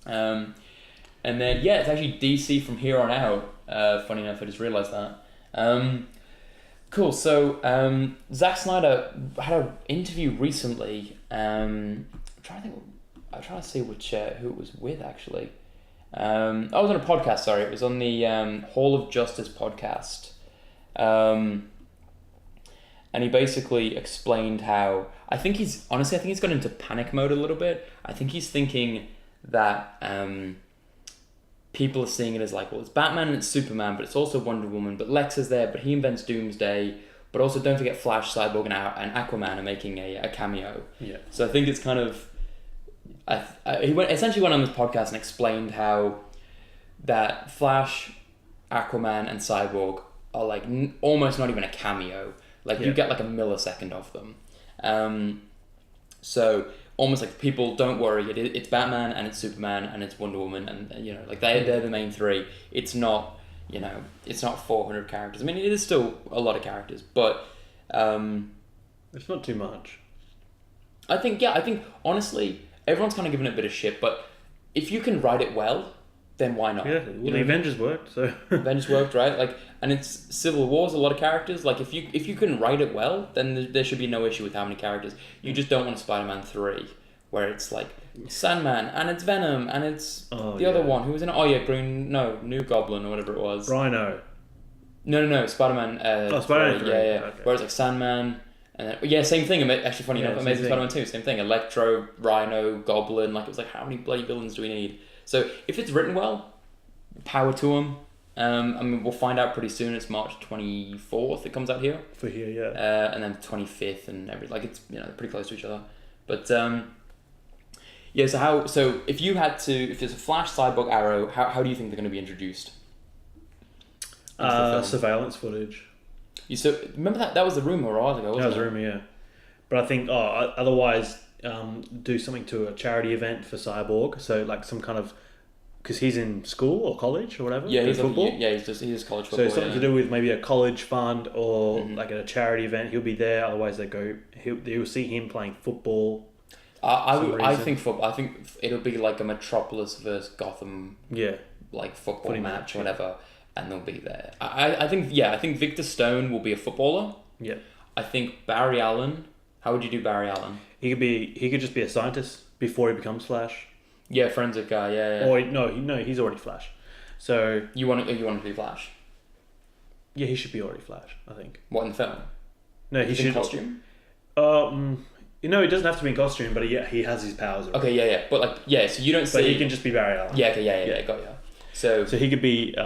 S1: And then, it's actually DC from here on out. Funny enough, I just realised that. Cool, so Zack Snyder had an interview recently. I'm trying to see who it was with, actually. I was on a podcast, sorry. It was on the Hall of Justice podcast. And he basically explained how... I think he's gone into panic mode a little bit. I think he's thinking that people are seeing it as like, well, it's Batman and it's Superman, but it's also Wonder Woman, but Lex is there, but he invents Doomsday. But also don't forget Flash, Cyborg, and Aquaman are making a cameo.
S2: Yeah.
S1: So I think it's kind of... he essentially went on this podcast and explained how that Flash, Aquaman, and Cyborg are like almost not even a cameo. Like you get like a millisecond of them. So almost like people don't worry. It's Batman and it's Superman and it's Wonder Woman and like they're the main three. It's not it's not 400 characters. I mean, it is still a lot of characters, but
S2: it's not too much.
S1: I think honestly. Everyone's kind of giving it a bit of shit, but if you can write it well, then why not?
S2: Yeah, well, the Avengers worked, so
S1: Avengers worked, right? Like, and it's Civil War's a lot of characters. Like, if you can write it well, then there should be no issue with how many characters. You just don't want a Spider-Man 3 where it's like Sandman and it's Venom and it's the other one who was in New Goblin or whatever it was.
S2: Rhino.
S1: No, Spider-Man.
S2: Spider-Man 3.
S1: Yeah.
S2: Okay.
S1: Where it's like Sandman. And then, same thing. Actually, funny enough, Amazing Spider-Man 2, same thing. Electro, Rhino, Goblin. Like, it was like, how many bloody villains do we need? So if it's written well, power to them. I mean, we'll find out pretty soon. It's March 24th. It comes out here.
S2: For here, yeah.
S1: And then 25th and everything. Like, it's pretty close to each other. But so if there's a Flash, Cyborg, Arrow, how do you think they're going to be introduced?
S2: Surveillance footage.
S1: Remember that was the rumor a while ago, wasn't it?
S2: That was a rumor, yeah. But I think otherwise do something to a charity event for Cyborg. So like some kind of, because he's in school or college or whatever.
S1: Yeah, he's
S2: football.
S1: He's college football.
S2: So something to do with maybe a college fund or like at a charity event. He'll be there. Otherwise, you'll see him playing football.
S1: I think it'll be like a Metropolis versus Gotham.
S2: Yeah.
S1: Like football match or whatever. And they'll be there. I think Victor Stone will be a footballer.
S2: Yeah.
S1: I think Barry Allen. How would you do Barry Allen?
S2: He could just be a scientist before he becomes Flash.
S1: Yeah, forensic guy. Yeah.
S2: Or he's already Flash. So
S1: you want to be Flash?
S2: Yeah, he should be already Flash, I think.
S1: What, in the film?
S2: No, he should.
S1: In costume?
S2: He doesn't have to be in costume, but he has his powers already.
S1: Okay, yeah. But like, so you don't see.
S2: But he can just be Barry Allen.
S1: Yeah. Okay. Yeah. Got you. So
S2: he could be.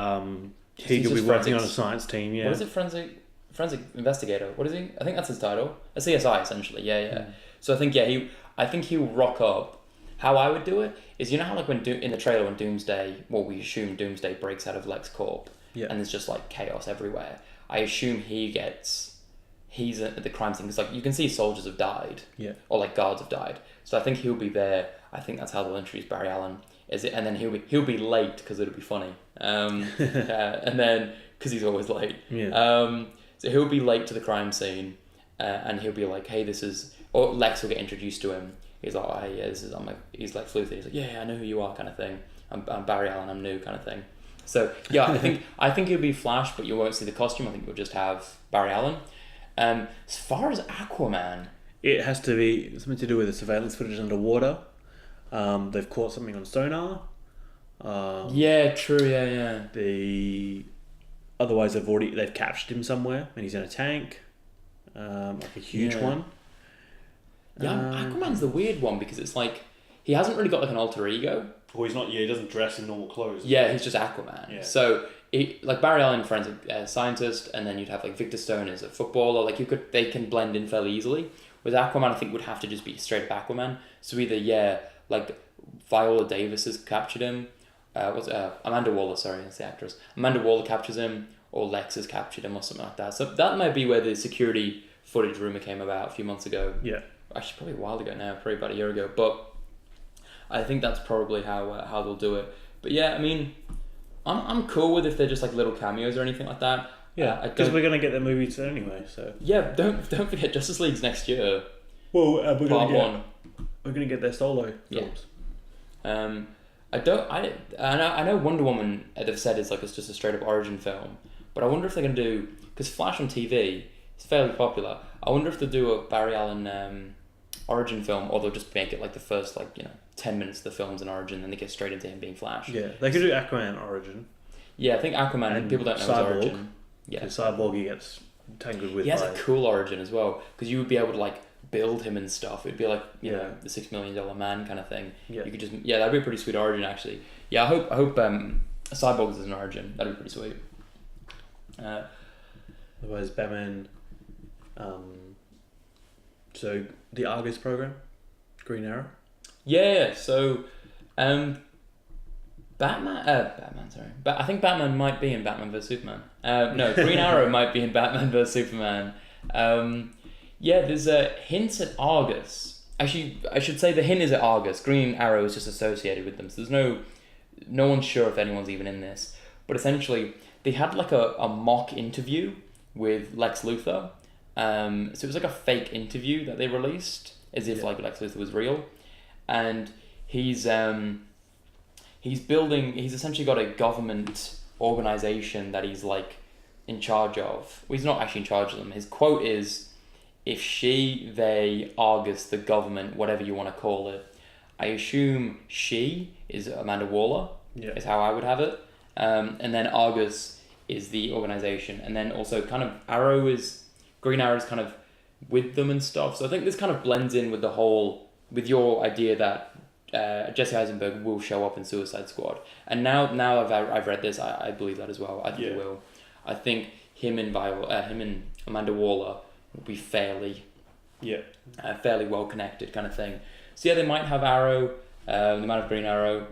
S2: He could be working on a science team. Yeah.
S1: What is it? Forensic investigator. What is he? I think that's his title. A CSI essentially. Yeah. So I think he'll rock up. How I would do it is, how like in the trailer when Doomsday, we assume Doomsday breaks out of LexCorp, and there's just like chaos everywhere. I assume he's at the crime scene because like you can see soldiers have died, or like guards have died. So I think he'll be there. I think that's how they'll introduce Barry Allen. And then he'll be late because it'll be funny. And then because he's always late.
S2: Yeah.
S1: So he'll be late to the crime scene, and he'll be like, "Hey, or Lex will get introduced to him. He's like, "Oh, hey, yeah, he's like Luthor. He's like, "Yeah, I know who you are," kind of thing. I'm Barry Allen. I'm new, kind of thing. So yeah, I think he'll be Flash, but you won't see the costume. I think we'll just have Barry Allen. As far as Aquaman,
S2: it has to be something to do with the surveillance footage underwater. They've caught something on sonar.
S1: Yeah, true. Yeah.
S2: Otherwise, they've captured him somewhere, and he's in a tank, like a huge one.
S1: Yeah, Aquaman's the weird one because it's like he hasn't really got like an alter ego.
S2: Well, he's not. Yeah, he doesn't dress in normal clothes.
S1: Yeah, he's just Aquaman. Yeah. So like Barry Allen, forensic scientist, and then you'd have like Victor Stone as a footballer. Like they can blend in fairly easily. With Aquaman, I think would have to just be straight up Aquaman. So either like Viola Davis has captured him. Amanda Waller, sorry, that's the actress. Amanda Waller captures him, or Lex has captured him, or something like that. So that might be where the security footage rumor came about a few months ago.
S2: Yeah.
S1: Actually, probably a while ago now, probably about a year ago. But I think that's probably how they'll do it. But yeah, I mean, I'm cool with if they're just like little cameos or anything like that.
S2: Yeah, because we're gonna get the movies anyway. So
S1: yeah, don't forget Justice League's next year.
S2: Well, we're gonna get their solo films.
S1: Yeah. I know Wonder Woman, they've said it's just a straight up origin film, but I wonder if they're gonna do, because Flash on TV is fairly popular. I wonder if they'll do a Barry Allen origin film, or they'll just make it like the first 10 minutes of the film's an origin, and they get straight into him being Flash.
S2: Yeah, they could do Aquaman origin.
S1: Yeah, I think Aquaman, and people don't know
S2: Cyborg,
S1: his origin. Yeah,
S2: Cyborg, he gets tangled with.
S1: He has a cool origin as well, because you would be able to build him and stuff. It'd be like the $6 Million Man kind of thing. Yeah, you could just that'd be a pretty sweet origin actually. Yeah, I hope Cyborg is an origin. That'd be pretty sweet.
S2: Otherwise, Batman. So the Argus program, Green Arrow.
S1: Yeah, so, Batman. Sorry, but I think Batman might be in Batman vs Superman. No, Green Arrow might be in Batman vs Superman. Yeah, there's a hint at Argus. Actually, I should say the hint is at Argus. Green Arrow is just associated with them, so there's no one's sure if anyone's even in this. But essentially, they had a mock interview with Lex Luthor. So it was a fake interview that they released, as if Lex Luthor was real, and he's he's essentially got a government organization that he's like in charge of. Well, he's not actually in charge of them. His quote is, if she, they, Argus, the government, whatever you want to call it, I assume she is Amanda Waller, is how I would have it. And then Argus is the organization. And then also kind of Green Arrow is kind of with them and stuff. So I think this kind of blends in with with your idea that Jesse Eisenberg will show up in Suicide Squad. And now I've read this, I believe that as well. I think he will. I think him and Amanda Waller will be fairly well connected kind of thing. So yeah, they might have Arrow, they might have Green Arrow.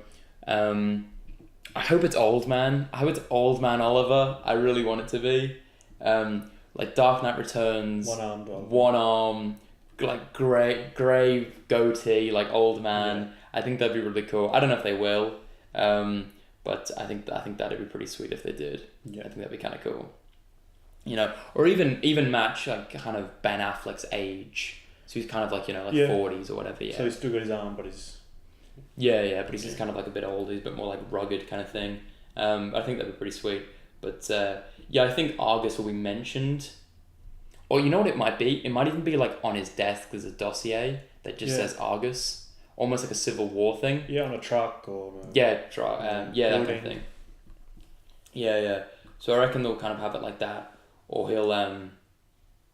S1: I hope it's Old Man. I hope it's Old Man Oliver. I really want it to be. Like Dark Knight Returns. One arm, like grey goatee, like Old Man. Yeah. I think that'd be really cool. I don't know if they will, but I think that'd be pretty sweet if they did. Yeah. I think that'd be kind of cool. You know, or even match like kind of Ben Affleck's age. So he's kind of like 40s or whatever. Yeah.
S2: So he's still got his arm, but he's.
S1: Yeah, but he's just kind of like a bit older. He's a bit more like rugged kind of thing. I think that'd be pretty sweet. But I think Argus will be mentioned. Or you know what it might be? It might even be like on his desk. There's a dossier that just says Argus, almost like a Civil War thing.
S2: Yeah, on a truck or.
S1: Truck. That kind of thing. Yeah. So I reckon they'll kind of have it like that, or he'll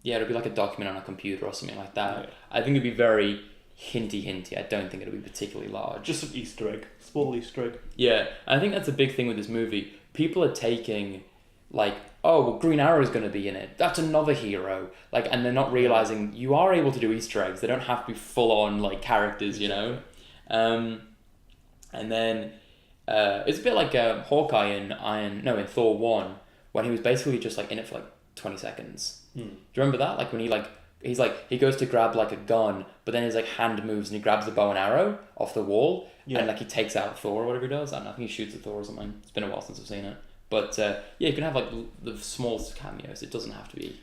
S1: it'll be like a document on a computer or something like that. Yeah. I think it'd be very hinty. I don't think it'll be particularly large.
S2: Just an Easter egg, small Easter egg.
S1: Yeah, I think that's a big thing with this movie. People are taking like, oh, well, Green Arrow is going to be in it. That's another hero. Like, and they're not realizing you are able to do Easter eggs. They don't have to be full on like characters, you know. And then it's a bit like Hawkeye in Thor 1 when he was basically just like in it for like 20 seconds. Do you remember that? Like when he goes to grab like a gun, but then his like hand moves and he grabs the bow and arrow off the wall, and like he takes out Thor or whatever he does. I don't know, I think he shoots at Thor or something. It's been a while since I've seen it. But you can have like the smallest cameos. It doesn't have to be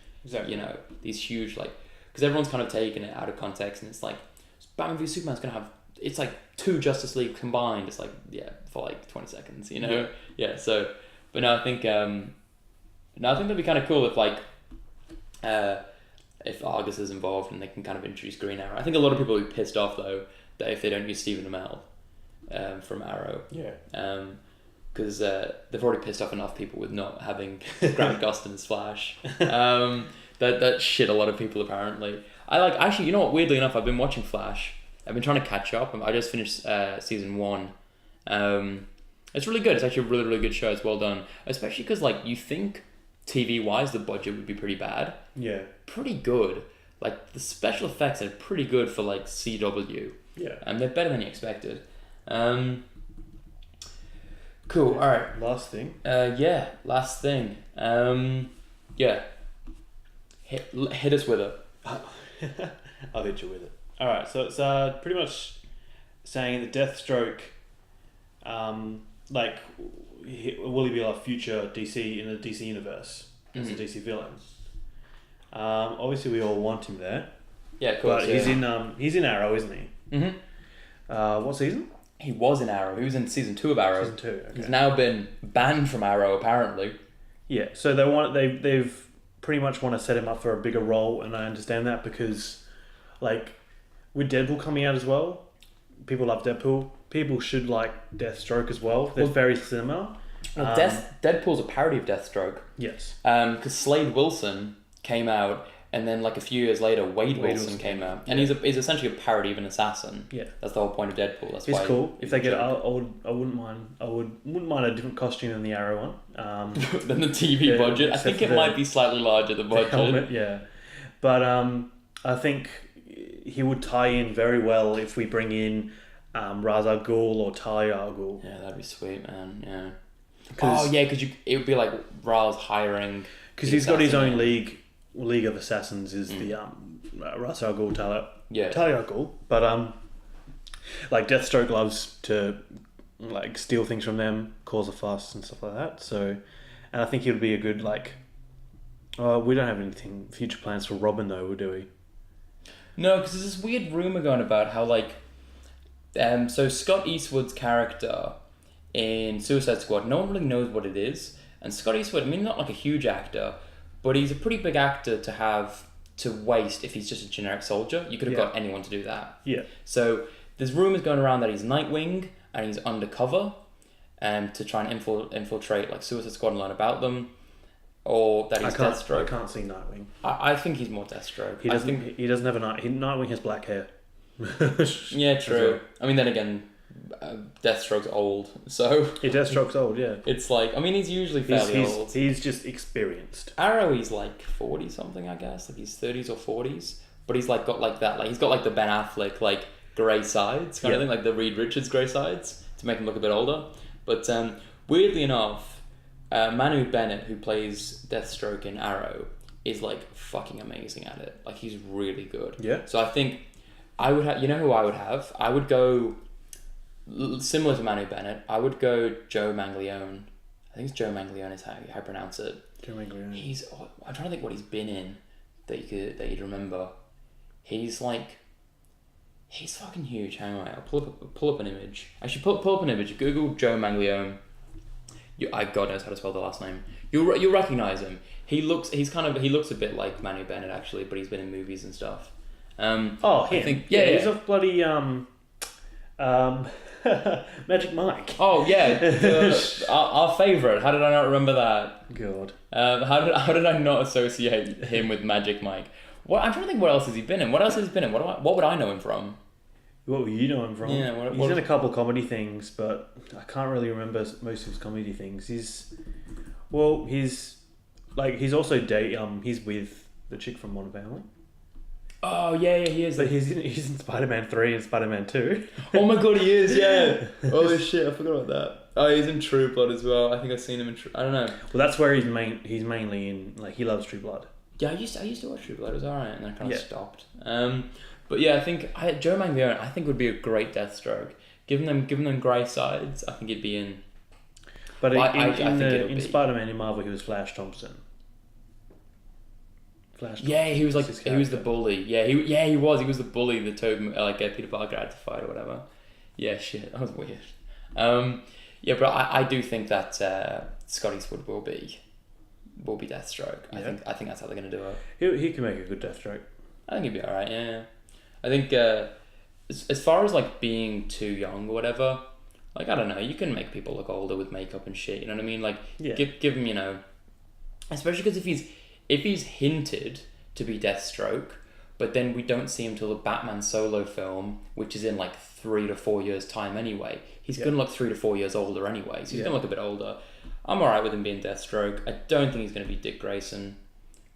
S1: these huge like, because everyone's kind of taking it out of context, and it's like Batman v Superman's gonna have, it's like 2 Justice League combined. It's like for like 20 seconds, you know. So, but no, I think that'd be kind of cool if like if Argus is involved and they can kind of introduce Green Arrow. I think a lot of people will be pissed off though that if they don't use Stephen Amell from Arrow. Because they've already pissed off enough people with not having Grant Gustin as Flash. That shit a lot of people apparently. Actually, you know what? Weirdly enough, I've been watching Flash. I've been trying to catch up. I just finished season 1. It's really good. It's actually a really, really good show. It's well done. Especially because like you think TV-wise the budget would be pretty bad. Yeah. Pretty good. Like the special effects are pretty good for like CW. Yeah. And they're better than you expected. Cool. All right.
S2: Last thing.
S1: Last thing. Hit us with it.
S2: I'll hit you with it. All right. So it's pretty much saying that Deathstroke, will he be our future DC in the DC universe as a DC villain? Obviously, we all want him there.
S1: Yeah, cool.
S2: But he's in Arrow, isn't he? Mm-hmm. What season?
S1: He was in Arrow. He was in season 2 of Arrow.
S2: Season 2. Okay.
S1: He's now been banned from Arrow, apparently.
S2: Yeah. So they've pretty much want to set him up for a bigger role, and I understand that because, like, with Deadpool coming out as well, people love Deadpool. People should like Deathstroke as well. They're very similar.
S1: Well, Deadpool's a parody of Deathstroke.
S2: Yes.
S1: Because Slade Wilson came out, and then like a few years later, Wade Wilson came out, and he's essentially a parody of an assassin. Yeah. That's the whole point of Deadpool. That's
S2: it's why cool. If they get, I wouldn't mind. I wouldn't mind a different costume than the Arrow one.
S1: Than the TV budget. I think it might be slightly larger the budget.
S2: Helmet, yeah. But I think he would tie in very well if we bring in Ra's al Ghul or Talia al Ghul.
S1: Yeah, that'd be sweet, man. Yeah. Because it would be like Ra's hiring.
S2: Because he's got his own league of assassins. Is the Ra's al Ghul, Talia al Ghul. But like Deathstroke loves to like steal things from them, cause a fuss and stuff like that. So, and I think he would be a good like. We don't have anything future plans for Robin though, do we?
S1: No, because there's this weird rumor going about how like, so Scott Eastwood's character in Suicide Squad, no one really knows what it is. And Scott Eastwood, I mean, not like a huge actor, but he's a pretty big actor to waste if he's just a generic soldier. You could have got anyone to do that.
S2: Yeah.
S1: So there's rumours going around that he's Nightwing and he's undercover to try and infiltrate like Suicide Squad and learn about them. Or that he's Deathstroke.
S2: I can't see Nightwing.
S1: I think he's more Deathstroke.
S2: He doesn't have a Nightwing has black hair.
S1: Yeah, true. I mean, then again, Deathstroke's old, so...
S2: Yeah, Deathstroke's old, yeah.
S1: It's like, I mean, he's usually fairly old.
S2: He's just experienced.
S1: Arrow, he's like 40-something, I guess. Like, he's 30s or 40s. But he's like got like that, like, he's got like the Ben Affleck, like, grey sides, kind of thing, like the Reed Richards grey sides, to make him look a bit older. But weirdly enough, Manu Bennett, who plays Deathstroke in Arrow, is like fucking amazing at it. Like, he's really good.
S2: Yeah.
S1: So I think I would have, you know who I would have? I would go, similar to Manu Bennett, I would go Joe Manganiello. I think it's Joe Manganiello is how I pronounce it.
S2: Joe Manganiello.
S1: I'm trying to think what he's been in that you'd remember. He's fucking huge. Hang on, I'll pull up an image. Actually, pull up an image. Google Joe Manganiello. God knows how to spell the last name. You'll recognize him. He looks a bit like Manu Bennett actually, but he's been in movies and stuff.
S2: Him.
S1: I think, yeah,
S2: he's a bloody Magic Mike.
S1: Oh yeah, our favourite. How did I not remember that?
S2: God.
S1: How did I not associate him with Magic Mike? I'm trying to think what else has he been in. What else has he been in? What would I know him from?
S2: What would you know him from?
S1: Yeah,
S2: he's in a couple comedy things, but I can't really remember most of his comedy things. He's also he's with the chick from Modern Family.
S1: Oh yeah, he is.
S2: But he's in Spider-Man 3 and Spider-Man 2.
S1: Oh my god, he is, yeah. Oh shit, I forgot about that. Oh, he's in True Blood as well. I think I've seen him in I don't know.
S2: Well, that's where he's mainly in, like, he loves True Blood.
S1: Yeah, I used to watch True Blood. It was alright, and then I kind of stopped. But yeah, I think Joe Manganiello, I think, would be a great Deathstroke. Given them grey sides, I think he'd be in.
S2: But in Spider-Man in Marvel, he was Flash Thompson.
S1: Yeah, he was the bully. Yeah, he was the bully that told Peter Parker had to fight or whatever. Yeah, shit, that was weird. Yeah, but I do think that Scott Eastwood will be Deathstroke. Yeah. I think that's how they're gonna do
S2: it. He can make a good Deathstroke.
S1: I think he'd be alright. Yeah, I think as far as like being too young or whatever, like, I don't know, you can make people look older with makeup and shit. You know what I mean? Like, give him, you know, especially because if he's hinted to be Deathstroke, but then we don't see him till the Batman solo film, which is in like 3 to 4 years time anyway. He's gonna look 3 to 4 years older anyway, so he's gonna look a bit older. I'm alright with him being Deathstroke. I don't think he's gonna be Dick Grayson,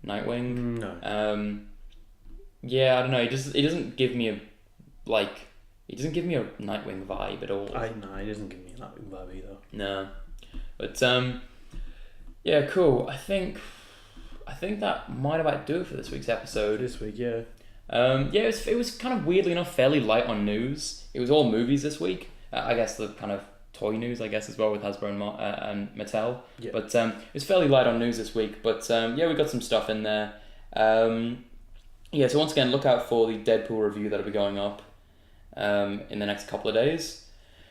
S1: Nightwing.
S2: No.
S1: Yeah, I don't know. He doesn't give me a Nightwing vibe at all.
S2: No, he doesn't give me a Nightwing vibe either.
S1: No, but yeah, cool. I think that might about do it for this week's episode.
S2: This week, yeah.
S1: It was kind of weirdly enough fairly light on news. It was all movies this week. I guess the kind of toy news, I guess, as well, with Hasbro and Mattel. Yeah. But it was fairly light on news this week. But we got some stuff in there. So once again, look out for the Deadpool review that'll be going up in the next couple of days.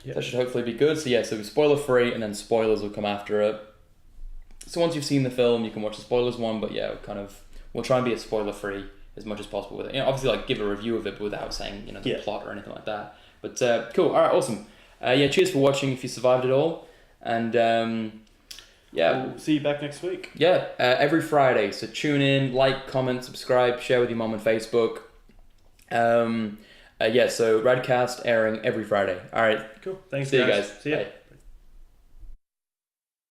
S1: Yep. That should hopefully be good. So spoiler free, and then spoilers will come after it. So once you've seen the film, you can watch the spoilers one. But yeah, we'll try and be as spoiler free as much as possible with it. You know, obviously, like, give a review of it, but without saying the plot or anything like that. But cool. All right, awesome. Cheers for watching if you survived it all. And
S2: we'll see you back next week.
S1: Yeah, every Friday. So tune in, like, comment, subscribe, share with your mom on Facebook. So Radcast airing every Friday. All right.
S2: Cool. Thanks,
S1: See
S2: guys.
S1: you guys.
S2: See ya.
S1: Bye.